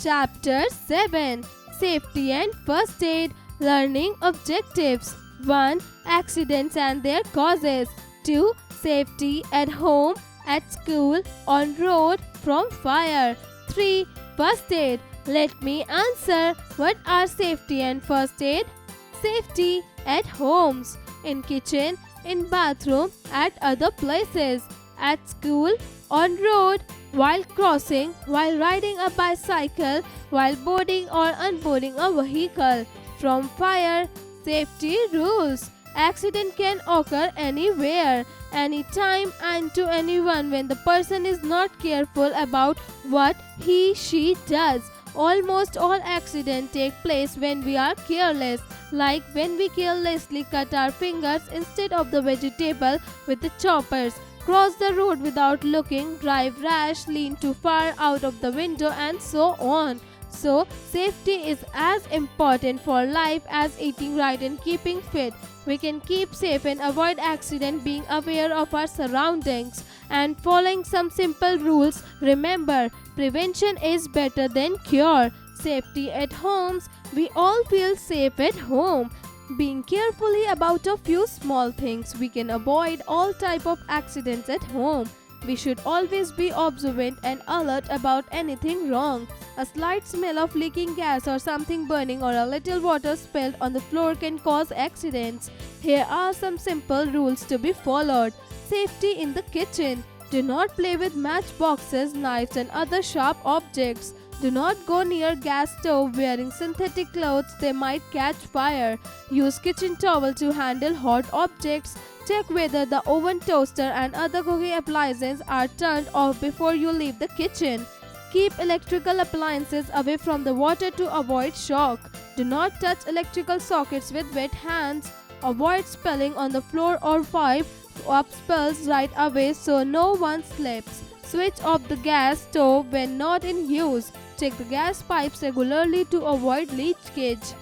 Chapter 7 Safety and First Aid Learning Objectives 1. Accidents and their causes. 2. Safety at home, at school, on road, from fire. 3. First aid. Let me answer. What are safety and first aid? Safety at homes, in kitchen, in bathroom, at other places, at school, on road, while crossing, while riding a bicycle, while boarding or unboarding a vehicle. From fire. Safety rules. Accident can occur anywhere, anytime, and to anyone when the person is not careful about what he/she does. Almost all accidents take place when we are careless, like when we carelessly cut our fingers instead of the vegetable with the choppers, cross the road without looking, drive rash, lean too far out of the window, and so on. So, safety is as important for life as eating right and keeping fit. We can keep safe and avoid accident being aware of our surroundings and following some simple rules. Remember, prevention is better than cure. Safety at homes. We all feel safe at home. Being carefully about a few small things, we can avoid all type of accidents at home. We should always be observant and alert about anything wrong. A slight smell of leaking gas or something burning or a little water spilled on the floor can cause accidents. Here are some simple rules to be followed. Safety in the kitchen. Do not play with matchboxes, knives and other sharp objects. Do not go near gas stove wearing synthetic clothes, they might catch fire. Use kitchen towel to handle hot objects. Check whether the oven, toaster and other cooking appliances are turned off before you leave the kitchen. Keep electrical appliances away from the water to avoid shock. Do not touch electrical sockets with wet hands. Avoid spilling on the floor or wipe up spills right away so no one slips. Switch off the gas stove when not in use. Check the gas pipes regularly to avoid leakage.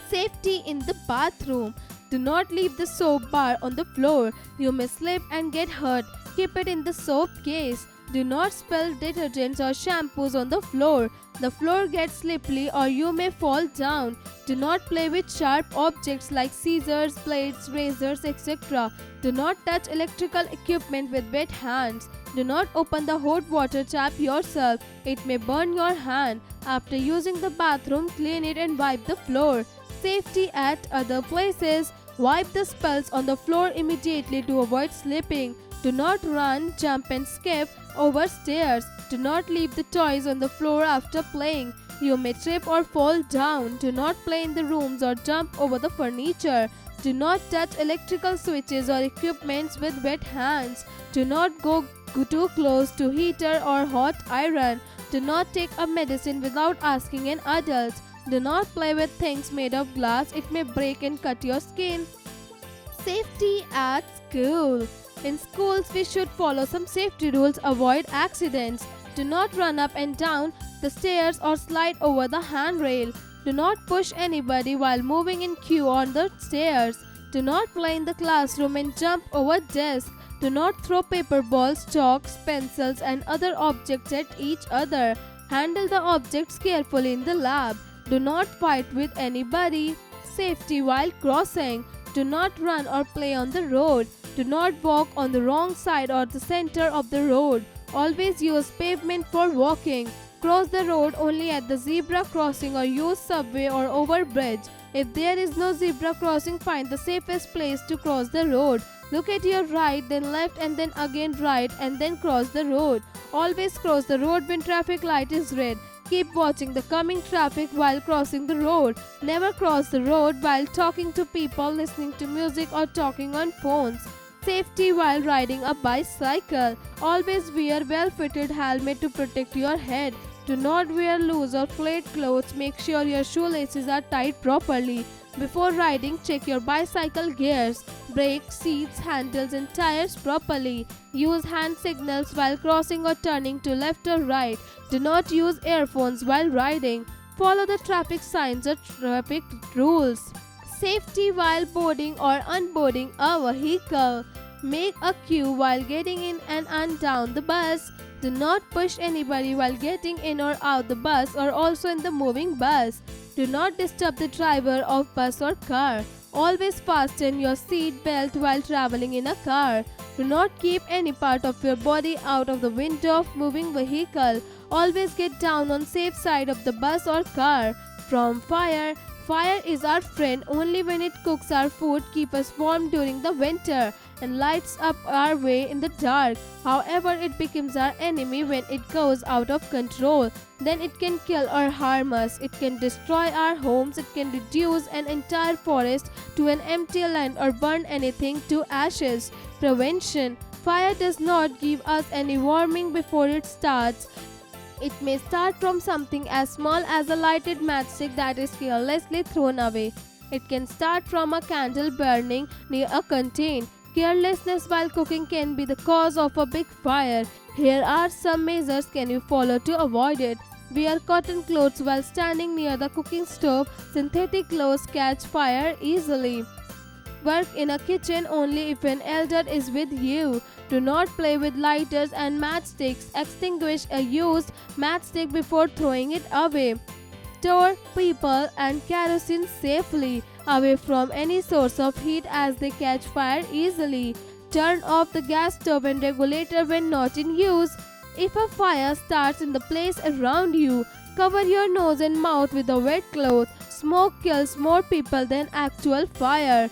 Safety in the bathroom. Do not leave the soap bar on the floor. You may slip and get hurt. Keep it in the soap case. Do not spill detergents or shampoos on the floor. The floor gets slippery or you may fall down. Do not play with sharp objects like scissors, blades, razors, etc. Do not touch electrical equipment with wet hands. Do not open the hot water tap yourself. It may burn your hand. After using the bathroom, clean it and wipe the floor. Safety at other places. Wipe the spills on the floor immediately to avoid slipping. Do not run, jump and skip over stairs. Do not leave the toys on the floor after playing. You may trip or fall down. Do not play in the rooms or jump over the furniture. Do not touch electrical switches or equipments with wet hands. Do not go too close to heater or hot iron. Do not take a medicine without asking an adult. Do not play with things made of glass. It may break and cut your skin. Safety at school. In schools, we should follow some safety rules. Avoid accidents. Do not run up and down the stairs or slide over the handrail. Do not push anybody while moving in queue on the stairs. Do not play in the classroom and jump over desks. Do not throw paper balls, chalks, pencils and other objects at each other. Handle the objects carefully in the lab. Do not fight with anybody. Safety while crossing. Do not run or play on the road. Do not walk on the wrong side or the center of the road. Always use pavement for walking. Cross the road only at the zebra crossing or use subway or overbridge. If there is no zebra crossing, find the safest place to cross the road. Look at your right, then left and then again right and then cross the road. Always cross the road when traffic light is red. Keep watching the coming traffic while crossing the road. Never cross the road while talking to people, listening to music or talking on phones. Safety while riding a bicycle. Always wear well-fitted helmet to protect your head. Do not wear loose or flat clothes. Make sure your shoelaces are tied properly. Before riding, check your bicycle gears, brakes, seats, handles and tires properly. Use hand signals while crossing or turning to left or right. Do not use earphones while riding. Follow the traffic signs or traffic rules. Safety while boarding or unboarding a vehicle. Make a queue while getting in and down the bus. Do not push anybody while getting in or out the bus or also in the moving bus. Do not disturb the driver of bus or car. Always fasten your seat belt while traveling in a car. Do not keep any part of your body out of the window of moving vehicle. Always get down on safe side of the bus or car. From fire. Fire is our friend only when it cooks our food, keep us warm during the winter, and lights up our way in the dark. However, it becomes our enemy when it goes out of control. Then it can kill or harm us. It can destroy our homes. It can reduce an entire forest to an empty land or burn anything to ashes. Prevention. Fire does not give us any warning before it starts. It may start from something as small as a lighted matchstick that is carelessly thrown away. It can start from a candle burning near a container. Carelessness while cooking can be the cause of a big fire. Here are some measures can you follow to avoid it. Wear cotton clothes while standing near the cooking stove. Synthetic clothes catch fire easily. Work in a kitchen only if an elder is with you. Do not play with lighters and matchsticks. Extinguish a used matchstick before throwing it away. Store people and kerosene safely away from any source of heat as they catch fire easily. Turn off the gas stove and regulator when not in use. If a fire starts in the place around you, cover your nose and mouth with a wet cloth. Smoke kills more people than actual fire.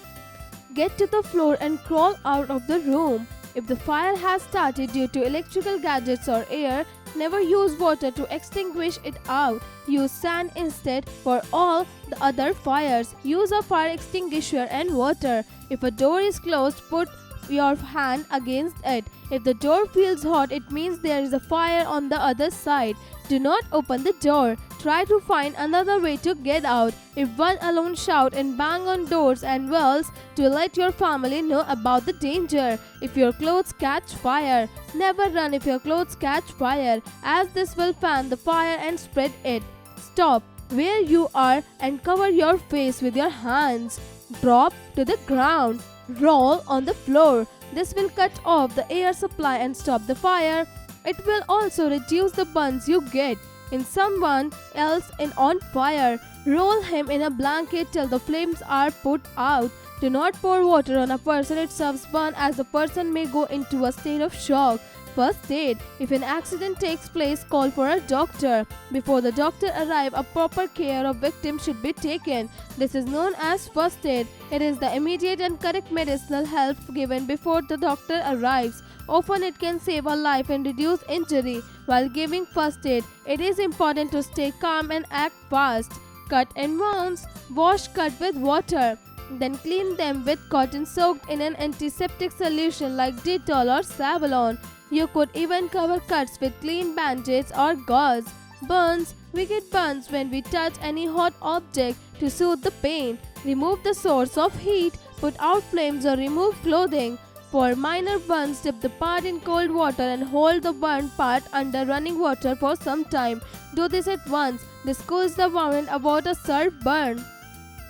Get to the floor and crawl out of the room. If the fire has started due to electrical gadgets or air, never use water to extinguish it out. Use sand instead for all the other fires. Use a fire extinguisher and water. If a door is closed, put your hand against it. If the door feels hot, it means there is a fire on the other side. Do not open the door. Try to find another way to get out. If one alone, shout and bang on doors and walls to let your family know about the danger. If your clothes catch fire, never run if your clothes catch fire, as this will fan the fire and spread it. Stop where you are and cover your face with your hands. Drop to the ground. Roll on the floor. This will cut off the air supply and stop the fire. It will also reduce the burns you get in someone else on fire. Roll him in a blanket till the flames are put out. Do not pour water on a person, it serves burn as the person may go into a state of shock. First aid. If an accident takes place, call for a doctor. Before the doctor arrives, a proper care of victim should be taken. This is known as first aid. It is the immediate and correct medicinal help given before the doctor arrives. Often it can save a life and reduce injury. While giving first aid, it is important to stay calm and act fast. Cut and wounds. Wash cut with water. Then clean them with cotton soaked in an antiseptic solution like Dettol or Savalon. You could even cover cuts with clean bandages or gauze. Burns. We get burns when we touch any hot object to soothe the pain. Remove the source of heat, put out flames or remove clothing. For minor burns, dip the part in cold water and hold the burned part under running water for some time. Do this at once. This cools the wound and avoid a sharp burn.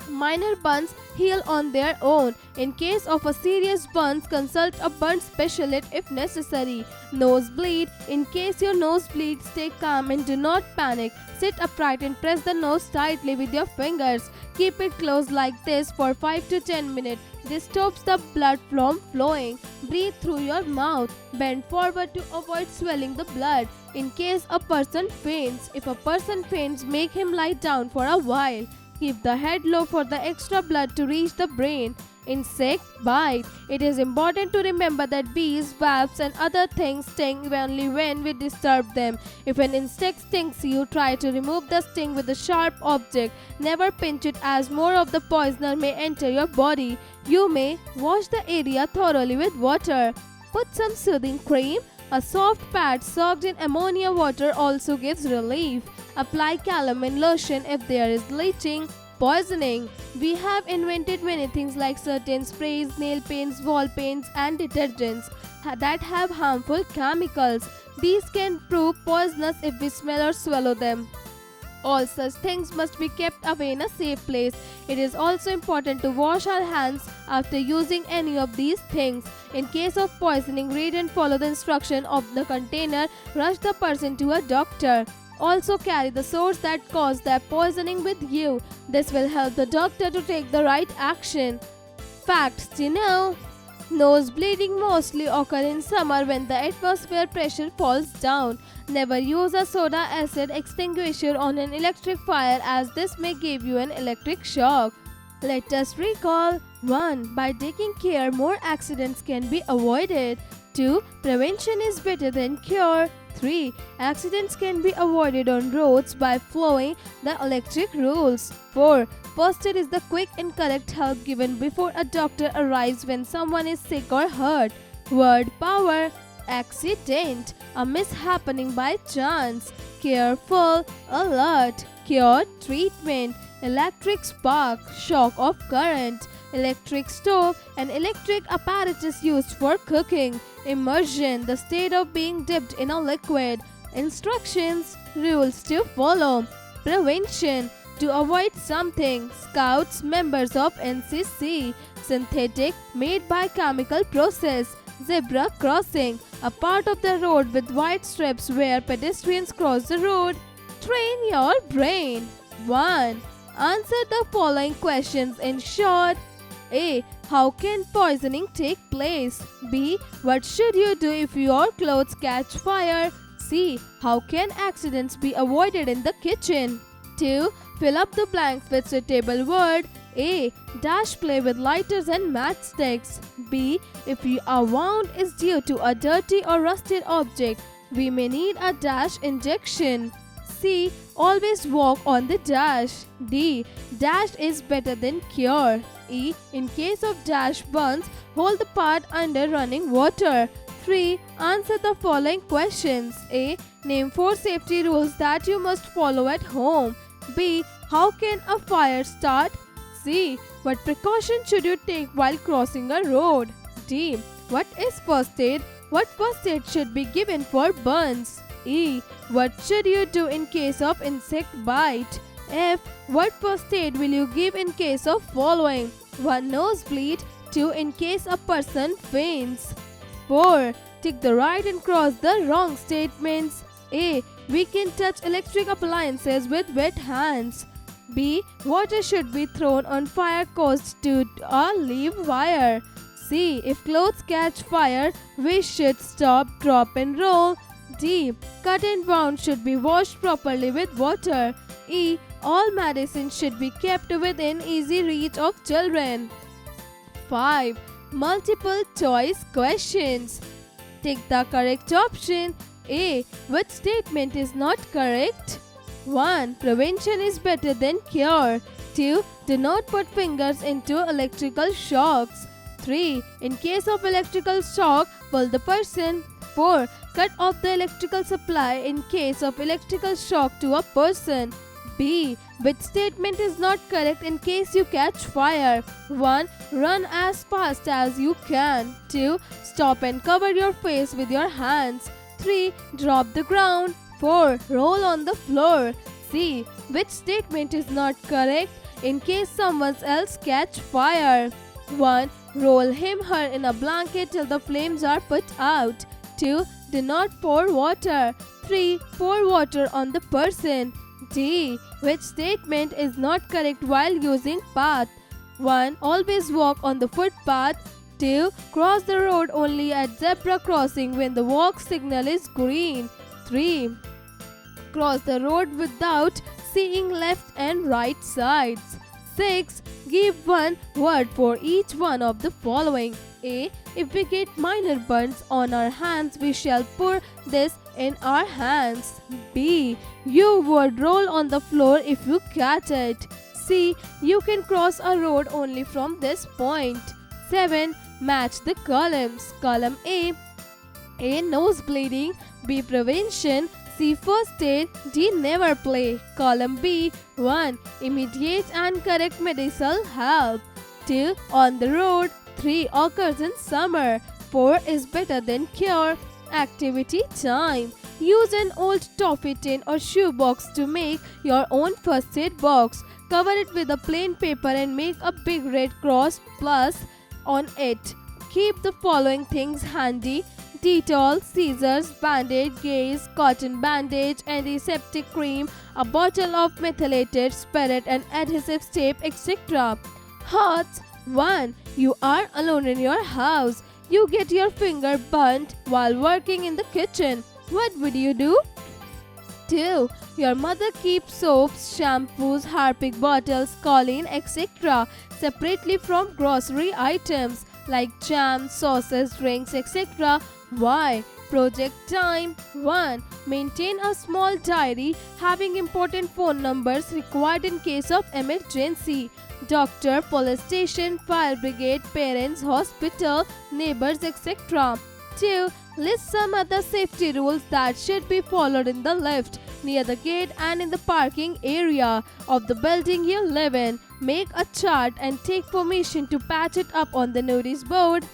Minor burns heal on their own. In case of a serious burn, consult a burn specialist if necessary. Nosebleed. In case your nose bleeds, stay calm and do not panic. Sit upright and press the nose tightly with your fingers. Keep it closed like this for 5 to 10 minutes. This stops the blood from flowing. Breathe through your mouth. Bend forward to avoid swelling the blood. In case a person faints. If a person faints, make him lie down for a while. Keep the head low for the extra blood to reach the brain. Insect bite. It is important to remember that bees, wasps and other things sting only when we disturb them. If an insect stings you, try to remove the sting with a sharp object. Never pinch it as more of the poisoner may enter your body. You may wash the area thoroughly with water. Put some soothing cream. A soft pad soaked in ammonia water also gives relief. Apply calamine lotion if there is leaching. Poisoning. We have invented many things like certain sprays, nail paints, wall paints and detergents that have harmful chemicals. These can prove poisonous if we smell or swallow them. All such things must be kept away in a safe place. It is also important to wash our hands after using any of these things. In case of poisoning, read and follow the instruction of the container. Rush the person to a doctor. Also carry the source that caused the poisoning with you. This will help the doctor to take the right action. Facts to know. Nose bleeding mostly occur in summer when the atmosphere pressure falls down. Never use a soda acid extinguisher on an electric fire, as this may give you an electric shock. Let us recall. 1. By taking care, more accidents can be avoided. 2. Prevention is better than cure. 3. Accidents can be avoided on roads by following the electric rules. 4. First aid is the quick and correct help given before a doctor arrives when someone is sick or hurt. Word power. Accident, a mishappening by chance. Careful, alert. Cure, treatment. Electric spark, shock of current. Electric stove, an electric apparatus used for cooking. Immersion, the state of being dipped in a liquid. Instructions, rules to follow. Prevention, to avoid something. Scouts, members of NCC. Synthetic, made by chemical process. Zebra crossing, a part of the road with white strips where pedestrians cross the road. Train your brain. 1. Answer the following questions in short. A. How can poisoning take place? B. What should you do if your clothes catch fire? C. How can accidents be avoided in the kitchen? 2. Fill up the blanks with suitable word. A. Dash play with lighters and matchsticks. B. If a wound is due to a dirty or rusted object, we may need a dash injection. C. Always walk on the dash. D. Dash is better than cure. E. In case of dash burns, hold the part under running water. 3. Answer the following questions. A. Name 4 safety rules that you must follow at home. B. How can a fire start? C. What precaution should you take while crossing a road? D. What is first aid? What first aid should be given for burns? E. What should you do in case of insect bite? F. What first aid will you give in case of following? 1. Nosebleed. 2. In case a person faints. 4. Tick the right and cross the wrong statements. A. We can touch electric appliances with wet hands. B. Water should be thrown on fire caused to a live wire. C. If clothes catch fire, we should stop, drop and roll. D. Cut and wound should be washed properly with water. E. All medicines should be kept within easy reach of children. 5. Multiple choice questions. Take the correct option. A. Which statement is not correct? 1. Prevention is better than cure. 2. Do not put fingers into electrical shocks. 3. In case of electrical shock, pull the person. 4. Cut off the electrical supply in case of electrical shock to a person. B. Which statement is not correct in case you catch fire? 1. Run as fast as you can. 2. Stop and cover your face with your hands. 3. Drop the ground. 4. Roll on the floor. C. Which statement is not correct in case someone else catch fire? 1. Roll him/her in a blanket till the flames are put out. 2. Do not pour water. 3. Pour water on the person. D. Which statement is not correct while using path? 1. Always walk on the footpath. 2. Cross the road only at zebra crossing when the walk signal is green. 3. Cross the road without seeing left and right sides. 6. Give one word for each one of the following. A. If we get minor burns on our hands, we shall pour this in our hands. B. You would roll on the floor if you catch it. C. You can cross a road only from this point. 7. Match the columns. Column A. Nose bleeding. B. Prevention. C. First aid. D. Never play. Column B. 1. Immediate and correct medical help. 2. On the road. 3. Occurs in summer. 4. Is better than cure. Activity time. Use an old toffee tin or shoe box to make your own first aid box. Cover it with a plain paper and make a big red cross plus on it. Keep the following things handy: Dettol, scissors, band-aid, gauze, cotton bandage, antiseptic cream, a bottle of methylated spirit and adhesive tape, etc. Thoughts: 1. You are alone in your house. You get your finger burnt while working in the kitchen. What would you do? 2. Your mother keeps soaps, shampoos, Harpic bottles, choline, etc. separately from grocery items like jam, sauces, drinks, etc. Why? Project time. 1. Maintain a small diary having important phone numbers required in case of emergency. Doctor, police station, fire brigade, parents, hospital, neighbors, etc. 2. List some other safety rules that should be followed in the lift, near the gate and in the parking area of the building you live in. Make a chart and take permission to patch it up on the notice board.